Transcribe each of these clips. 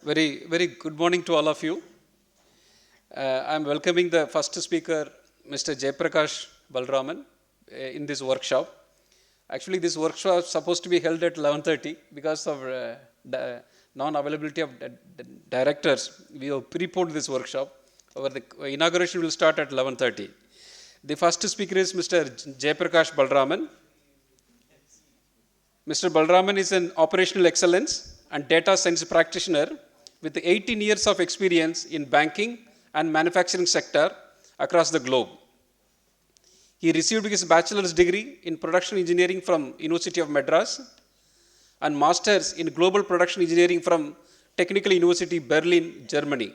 Very good morning to all of you. I'm welcoming the first speaker, Mr. Jayapraksh Balaraman, in this workshop. Actually, this workshop is supposed to be held at 11:30 because of non-availability of directors. We have preponed this workshop. The inauguration will start at 11:30. The first speaker is Mr. Jayapraksh Balaraman. Mr. Balaraman is an operational excellence and data science practitioner with 18 years of experience in banking and manufacturing sector across the globe. He received his bachelor's degree in production engineering from University of Madras and master's in global production engineering from Technical University Berlin, Germany.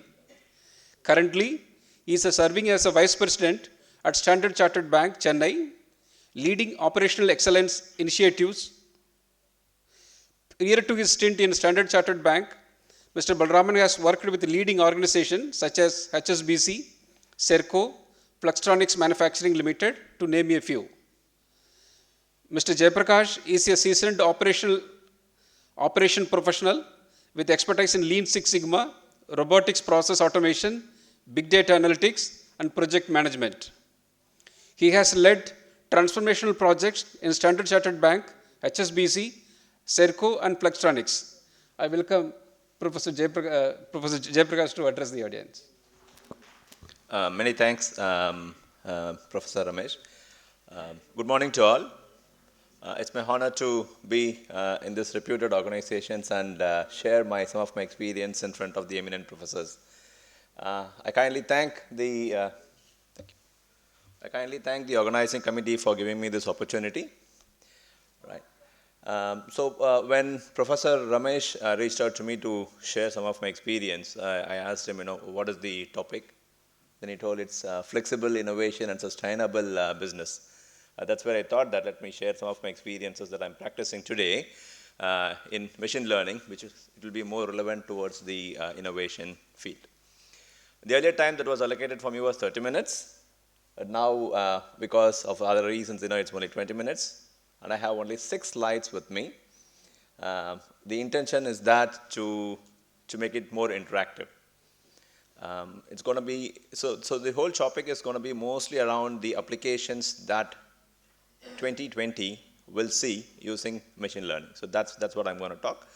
Currently, he is serving as a vice president at Standard Chartered Bank, Chennai, leading operational excellence initiatives. Prior to his stint in Standard Chartered Bank, Mr. Balaraman has worked with leading organizations such as HSBC, Serco, Fluxtronics Manufacturing Limited, to name a few. Mr. Jayapraksh is a seasoned operation professional with expertise in Lean Six Sigma, robotics process automation, big data analytics, and project management. He has led transformational projects in Standard Chartered Bank, HSBC, Serco, and Fluxtronics. I welcome Professor Jayapraksh to address the audience. Many thanks, Professor Ramesh. Good morning to all. It's my honor to be in this reputed organizations and share some of my experience in front of the eminent professors. I kindly thank the organizing committee for giving me this opportunity. Right. When Professor Ramesh reached out to me to share some of my experience, I asked him, what is the topic? Then he told it's flexible innovation and sustainable business. That's where I thought that let me share some of my experiences that I'm practicing today in machine learning, it will be more relevant towards the innovation field. The earlier time that was allocated for me was 30 minutes. But now, because of other reasons, it's only 20 minutes. And I have only 6 slides with me. The intention is that to make it more interactive. It's going to be, so the whole topic is going to be mostly around the applications that 2020 will see using machine learning. So that's what I'm going to talk.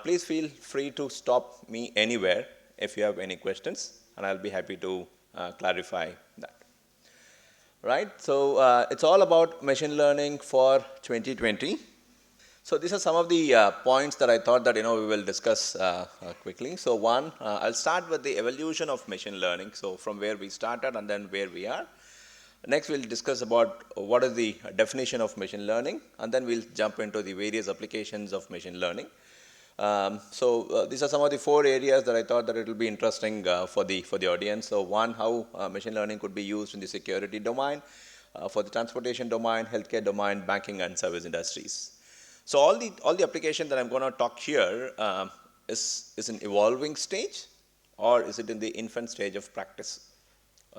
Please feel free to stop me anywhere if you have any questions, and I'll be happy to clarify that. Right, so it's all about machine learning for 2020. So these are some of the points that I thought that we will discuss quickly. So one, I'll start with the evolution of machine learning. So from where we started and then where we are. Next, we'll discuss about what is the definition of machine learning, and then we'll jump into the various applications of machine learning. These are some of the 4 areas that I thought that it will be interesting for the audience. So one, how machine learning could be used in the security domain, for the transportation domain, healthcare domain, banking, and service industries. So all the application that I'm going to talk here is an evolving stage, or is it in the infant stage of practice?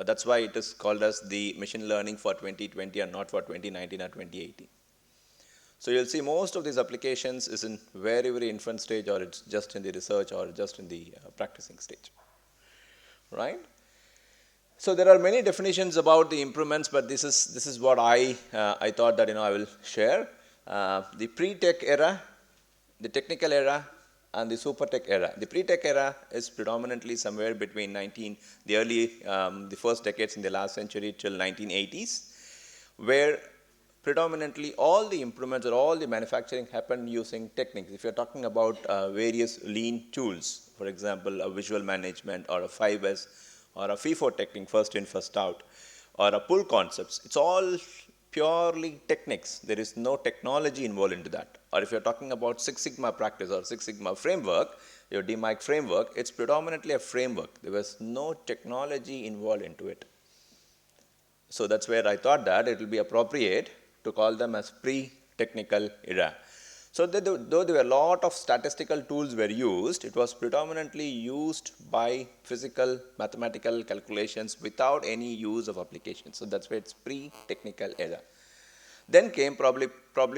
That's why it is called as the machine learning for 2020 and not for 2019 or 2018. So you'll see most of these applications is in very infant stage, or it's just in the research, or just in the practicing stage, right? So there are many definitions about the improvements, but this is what I thought that I will share. The PreTech Era, the Technical Era, and the SuperTech Era. The PreTech Era is predominantly somewhere between the first decades in the last century till 1980s, where predominantly all the improvements or all the manufacturing happened using techniques. If you're talking about various lean tools, for example, a visual management or a 5S or a FIFO technique, first in, first out, or a pull concepts, it's all purely techniques. There is no technology involved into that. Or if you're talking about Six Sigma practice or Six Sigma framework, your DMAIC framework, it's predominantly a framework. There was no technology involved into it. So that's where I thought that it will be appropriate to call them as pre-technical era. So though there were a lot of statistical tools were used, it was predominantly used by physical mathematical calculations without any use of applications. So that's where it's pre-technical era. Then came probably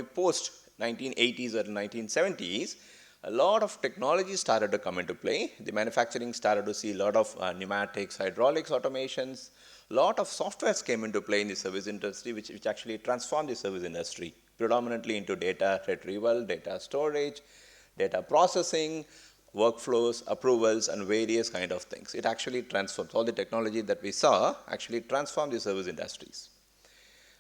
post 1980s or 1970s, a lot of technology started to come into play. The manufacturing started to see a lot of pneumatics, hydraulics, automations. A lot of softwares came into play in the service industry, which actually transformed the service industry, predominantly into data retrieval, data storage, data processing, workflows, approvals, and various kind of things. It actually transforms. All the technology that we saw actually transformed the service industries.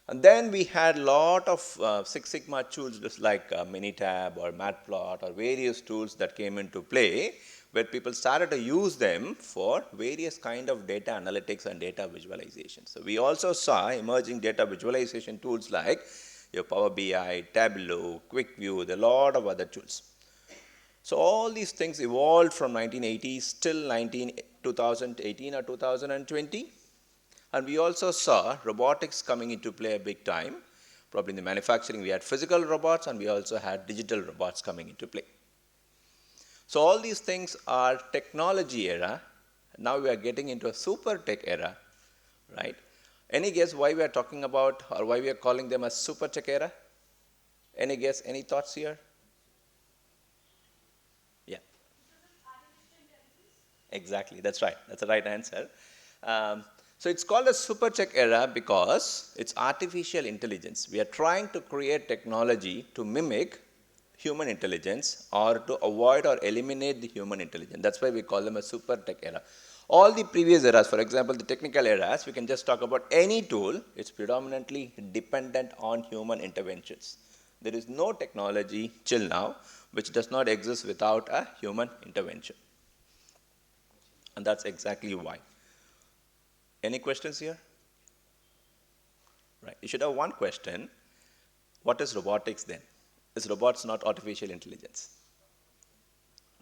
And then we had a lot of Six Sigma tools just like Minitab or Matplot or various tools that came into play where people started to use them for various kind of data analytics and data visualization. So we also saw emerging data visualization tools like your Power BI, Tableau, QuickView, a lot of other tools. So all these things evolved from 1980s till 2018 or 2020. And we also saw robotics coming into play a big time. Probably in the manufacturing, we had physical robots, and we also had digital robots coming into play. So all these things are technology era. Now we are getting into a super tech era, right? Any guess why we are talking about or why we are calling them a super tech era? Any guess, any thoughts here? Yeah. Exactly, that's right. That's the right answer. So it's called a SuperTech Era because it's artificial intelligence. We are trying to create technology to mimic human intelligence or to avoid or eliminate the human intelligence. That's why we call them a SuperTech Era. All the previous eras, for example, the technical eras, we can just talk about any tool. It's predominantly dependent on human interventions. There is no technology till now which does not exist without a human intervention. And that's exactly why. Any questions here? Right. You should have one question. What is robotics then? Is robots not artificial intelligence?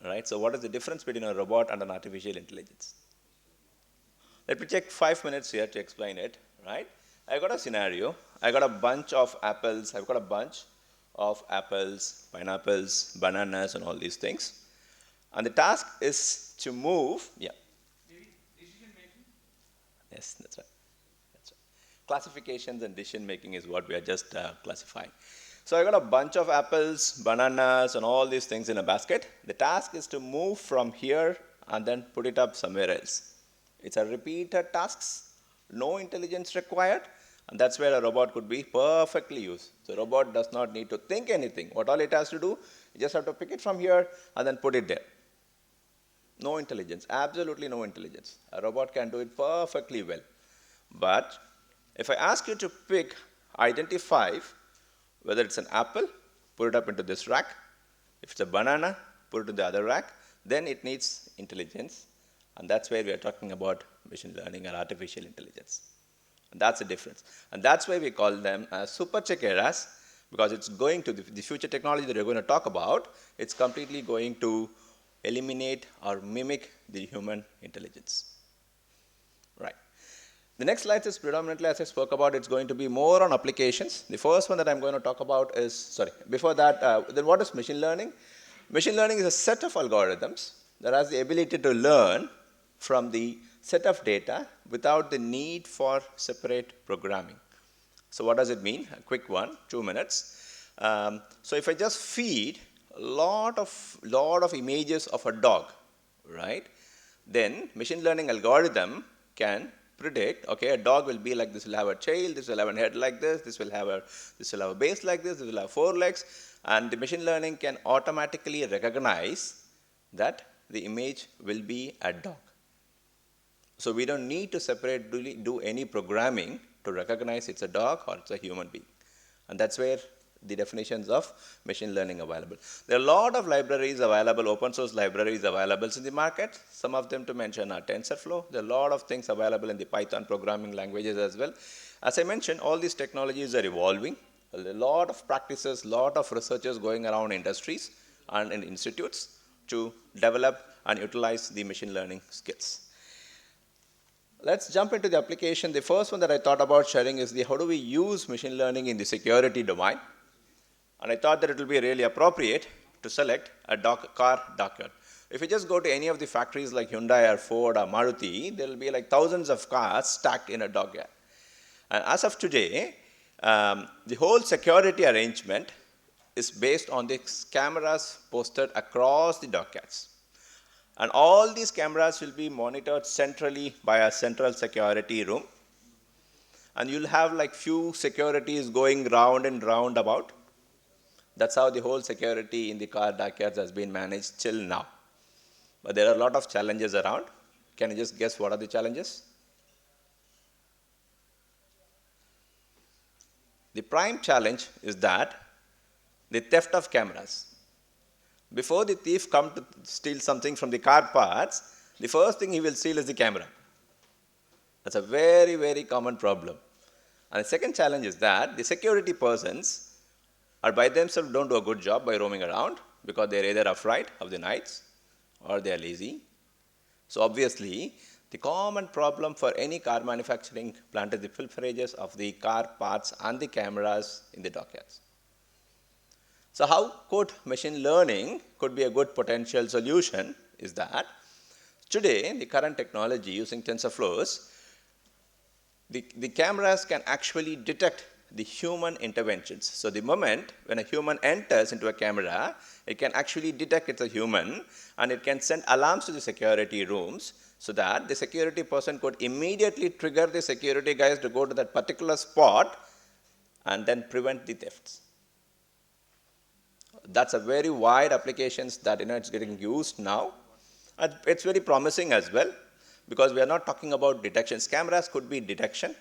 All right. So what is the difference between a robot and an artificial intelligence? Let me take 5 minutes here to explain it. Right. I got a scenario. I got a bunch of apples. I've got a bunch of apples, pineapples, bananas, and all these things. And the task is to move. Yeah. Yes, that's right. That's right. Classifications and decision making is what we are just classifying. So I got a bunch of apples, bananas, and all these things in a basket. The task is to move from here and then put it up somewhere else. It's a repeated tasks, no intelligence required, and that's where a robot could be perfectly used. So a robot does not need to think anything. What all it has to do, you just have to pick it from here and then put it there. No intelligence, absolutely no intelligence. A robot can do it perfectly well. But if I ask you to identify whether it's an apple, put it up into this rack. If it's a banana, put it in the other rack. Then it needs intelligence. And that's where we are talking about machine learning or artificial intelligence. And that's the difference. And that's why we call them super tech eras, because it's going to, the future technology that we're going to talk about, it's completely going to eliminate or mimic the human intelligence. Right. The next slide is predominantly, as I spoke about, it's going to be more on applications. The first one that I'm going to talk about is, before that, then what is machine learning? Machine learning is a set of algorithms that has the ability to learn from the set of data without the need for separate programming. So what does it mean? A quick one, 2 minutes. So if I just feed lot of images of a dog, right? Then machine learning algorithm can predict, okay, a dog will be like this, will have a tail, this will have a head like this will have a base like this will have 4 legs, and the machine learning can automatically recognize that the image will be a dog. So we don't need to do any programming to recognize it's a dog or it's a human being. And that's where the definitions of machine learning available. There are a lot of libraries available, open source libraries available in the market. Some of them to mention are TensorFlow. There are a lot of things available in the Python programming languages as well. As I mentioned, all these technologies are evolving. A lot of practices, a lot of researchers going around industries and in institutes to develop and utilize the machine learning skills. Let's jump into the application. The first one that I thought about sharing is how do we use machine learning in the security domain? And I thought that it will be really appropriate to select a car dockyard. If you just go to any of the factories like Hyundai or Ford or Maruti, there will be like thousands of cars stacked in a dockyard. And as of today, the whole security arrangement is based on the cameras posted across the dockyards. And all these cameras will be monitored centrally by a central security room. And you'll have like few securities going round and round about. That's how the whole security in the car dockyards has been managed till now. But there are a lot of challenges around. Can you just guess what are the challenges? The prime challenge is that the theft of cameras. Before the thief comes to steal something from the car parts, the first thing he will steal is the camera. That's a very, very common problem. And the second challenge is that the security persons are by themselves don't do a good job by roaming around because they're either afraid of the nights or they're lazy. So obviously, the common problem for any car manufacturing plant is the pilferages of the car parts and the cameras in the dockyards. So how could machine learning could be a good potential solution is that today, the current technology using TensorFlows, the cameras can actually detect the human interventions. So the moment when a human enters into a camera, it can actually detect it's a human and it can send alarms to the security rooms so that the security person could immediately trigger the security guys to go to that particular spot and then prevent the thefts. That's a very wide applications that it's getting used now. And it's very promising as well because we are not talking about detections. Cameras could be detection,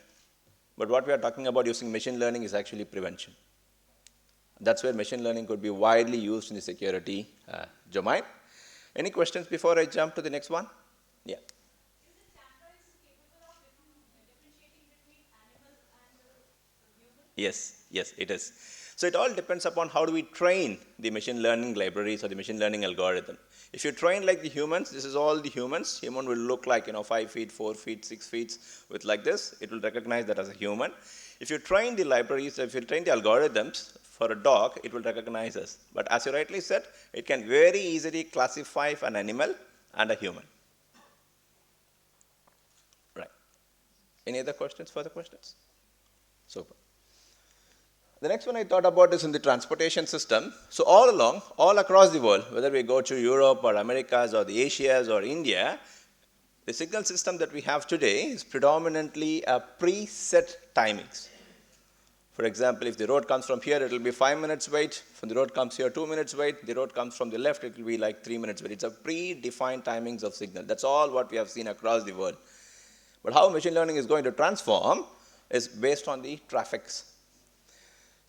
but what we are talking about using machine learning is actually prevention. That's where machine learning could be widely used in the security domain. Any questions before I jump to the next one? Yeah. Is the camera capable of differentiating between animal and human? Yes, it is. So it all depends upon how do we train the machine learning libraries or the machine learning algorithm. If you train like the humans, this is all the humans. Human will look like 5 feet, 4 feet, 6 feet with like this. It will recognize that as a human. If you train the libraries, if you train the algorithms for a dog, it will recognize us. But as you rightly said, it can very easily classify an animal and a human. Right. Any other questions, further questions? Super. The next one I thought about is in the transportation system. So all along, all across the world, whether we go to Europe or Americas or the Asias or India, the signal system that we have today is predominantly a preset timings. For example, if the road comes from here, it will be 5 minutes wait. From the road comes here, 2 minutes wait. The road comes from the left, it will be like 3 minutes wait. It's a predefined timings of signal. That's all what we have seen across the world. But how machine learning is going to transform is based on the traffics.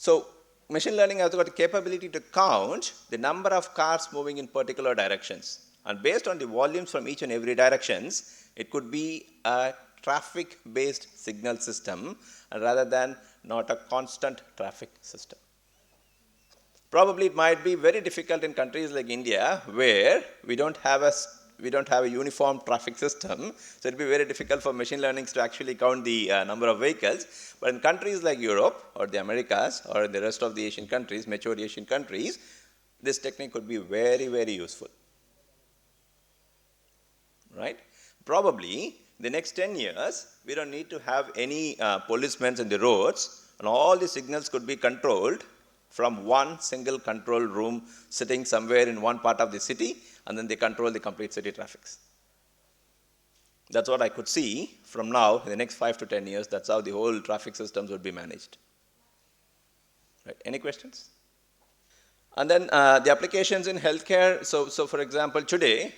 So machine learning has got the capability to count the number of cars moving in particular directions. And based on the volumes from each and every directions, it could be a traffic-based signal system rather than not a constant traffic system. Probably it might be very difficult in countries like India where we don't have a uniform traffic system, so it will be very difficult for machine learning to actually count the number of vehicles. But in countries like Europe or the Americas or the rest of the Asian countries, mature Asian countries, this technique could be very, very useful. Right? Probably the next 10 years, we don't need to have any policemen in the roads, and all the signals could be controlled from one single control room sitting somewhere in one part of the city, and then they control the complete city traffics. That's what I could see from now, in the next 5 to 10 years, that's how the whole traffic systems would be managed. Right. Any questions? And then the applications in healthcare, so for example, today,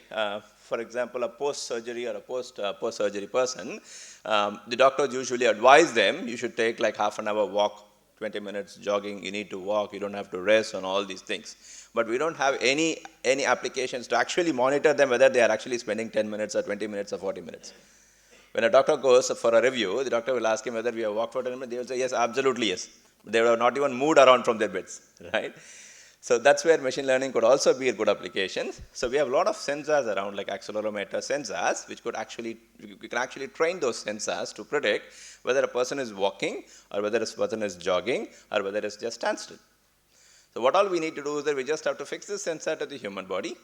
for example, a post-surgery or a post-surgery person, the doctors usually advise them, you should take like half an hour walk, 20 minutes jogging, you need to walk, you don't have to rest and all these things. But we don't have any applications to actually monitor them whether they are actually spending 10 minutes or 20 minutes or 40 minutes. When a doctor goes for a review, the doctor will ask him whether we have walked for 10 minutes, they will say yes, absolutely yes. They will have not even moved around from their beds, right? So that's where machine learning could also be a good application. So we have a lot of sensors around, like accelerometer sensors, which could actually, we can actually train those sensors to predict whether a person is walking or whether a person is jogging or whether it's just standstill. So what all we need to do is that we just have to fix this sensor to the human body,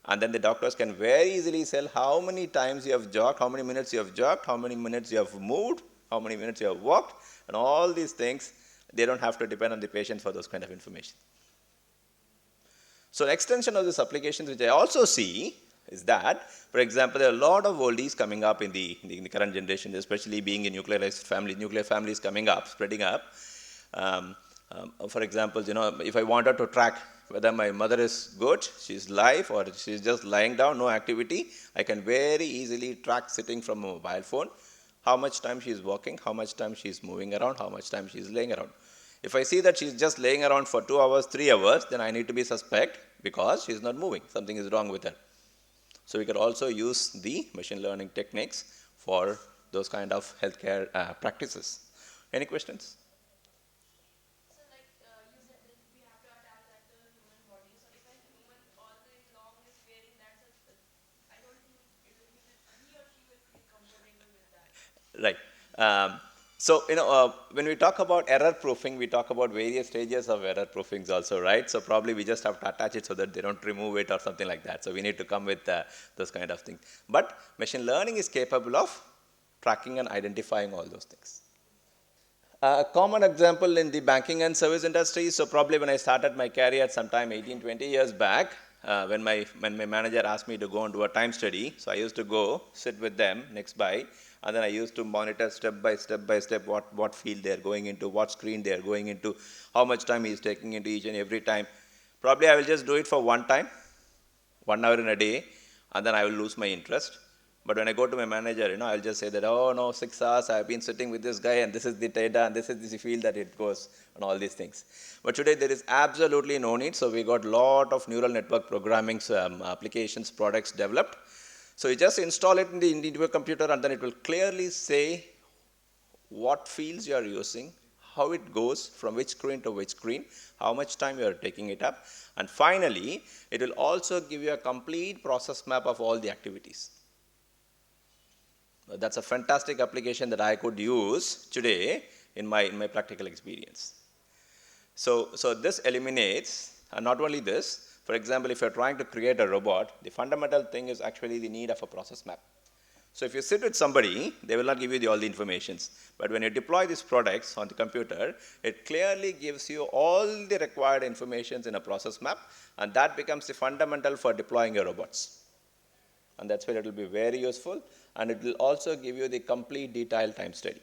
and then the doctors can very easily tell how many times you have jogged, how many minutes you have jogged, how many minutes you have moved, how many minutes you have walked, and all these things, they don't have to depend on the patient for those kind of information. So an extension of these applications which I also see is that, for example, there are a lot of oldies coming up in the current generation, especially being in nuclear families coming up, spreading up. Um, for example, if I wanted to track whether my mother is good, she's live, or she's just lying down, no activity, I can very easily track sitting from a mobile phone how much time she's walking, how much time she's moving around, how much time she's laying around. If I see that she's just laying around for 2 hours, 3 hours, then I need to be suspect because she's not moving. Something is wrong with her. So we can also use the machine learning techniques for those kind of healthcare practices. Any questions? So like you said that we have to adapt that to the human body. So if a human always long is wearing that, so I don't think he or she will feel comfortable with that. Right. So, when we talk about error proofing, we talk about various stages of error proofings also, right? So probably we just have to attach it so that they don't remove it or something like that. So we need to come with those kind of things. But machine learning is capable of tracking and identifying all those things. A common example in the banking and service industry, so probably when I started my career sometime 18, 20 years back, when my manager asked me to go and do a time study, so I used to go, sit with them next by, and then I used to monitor step by step what field they are going into, what screen they are going into, how much time he is taking into each and every time. Probably I will just do it for one time, 1 hour in a day, and then I will lose my interest. But when I go to my manager, I'll just say that, oh no, 6 hours I've been sitting with this guy, and this is the data, and this is the field that it goes, and all these things. But today there is absolutely no need, so we got lot of neural network programming applications, products developed. So you just install it into your computer, and then it will clearly say what fields you are using, how it goes from which screen to which screen, how much time you are taking it up, and finally, it will also give you a complete process map of all the activities. That's a fantastic application that I could use today in my practical experience. So this eliminates, and not only this, for example, if you're trying to create a robot, the fundamental thing is actually the need of a process map. So if you sit with somebody, they will not give you all the informations. But when you deploy these products on the computer, it clearly gives you all the required informations in a process map, and that becomes the fundamental for deploying your robots. And that's where it will be very useful, and it will also give you the complete detailed time study.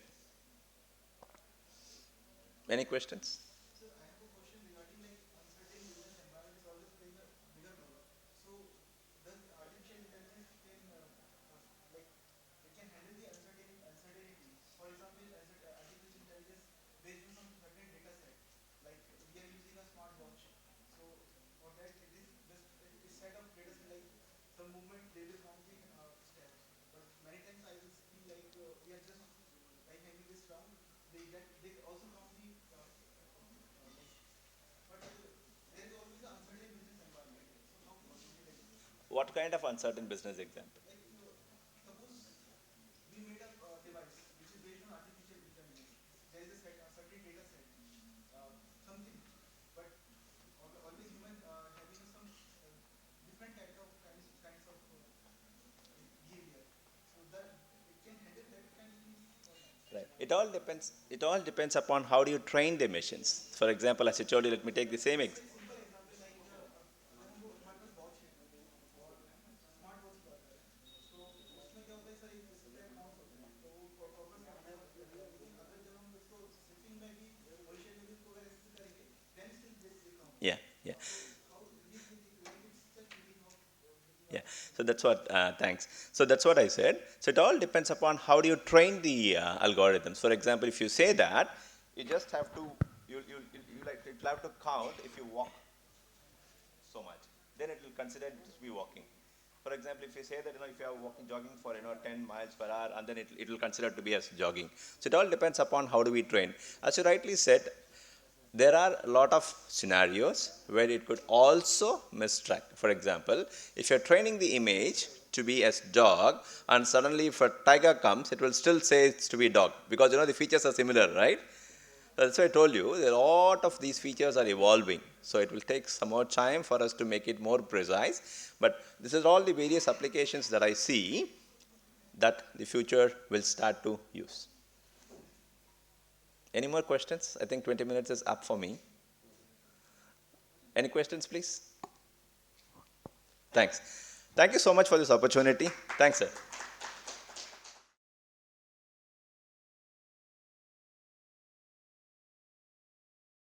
Any questions? So I have a question regarding like uncertain business environment is always playing a bigger role. So does artificial intelligence can like it can handle the uncertainty? For example, artificial intelligence based on some certain data set, like we are using a smartwatch. So for that it is just a set of data set like some movement they will count the steps. But many times I will see like we are just like hanging this round. They also count the like but there is always an uncertain business environment. So how should we like What kind of uncertain business example? like suppose we made a device which is based on artificial intelligence. There is a certain data set, something, but always human having some different kinds of behavior. So that it can handle that kind of things or not. Right. It all depends. It all depends upon how do you train the machines. For example, as I told you, let me take the same जैसे example. Simple example like अगर हमको हमारे पास watch है और smart watch की बात करें तो उसमें क्या होता है सर एक स्टेप काउंट्स होते हैं तो वो प्रॉपर काउंट करता है लेकिन अगर जब हम इसको सिटिंग में भी पोजीशन में भी इसको अगर ऐसे करेंगे then still they count Yeah, yeah. तो how this like it's just thinking of Yeah, so that's what, thanks. So that's what I said. So it all depends upon how do you train the algorithms. For example, if you say that, you just have to, you'll have to count if you walk so much. Then it will consider it to be walking. For example, if you say that, if you are jogging for, 10 miles per hour, and then it will consider to be as jogging. So it all depends upon how do we train. As you rightly said, there are a lot of scenarios where it could also mistrack. For example, if you're training the image to be as dog, and suddenly if a tiger comes, it will still say it's to be dog, because the features are similar, right? That's why I told you, a lot of these features are evolving. So it will take some more time for us to make it more precise. But this is all the various applications that I see that the future will start to use. Any more questions? I think 20 minutes is up for me. Any questions, please? Thanks. Thank you so much for this opportunity. Thanks, sir.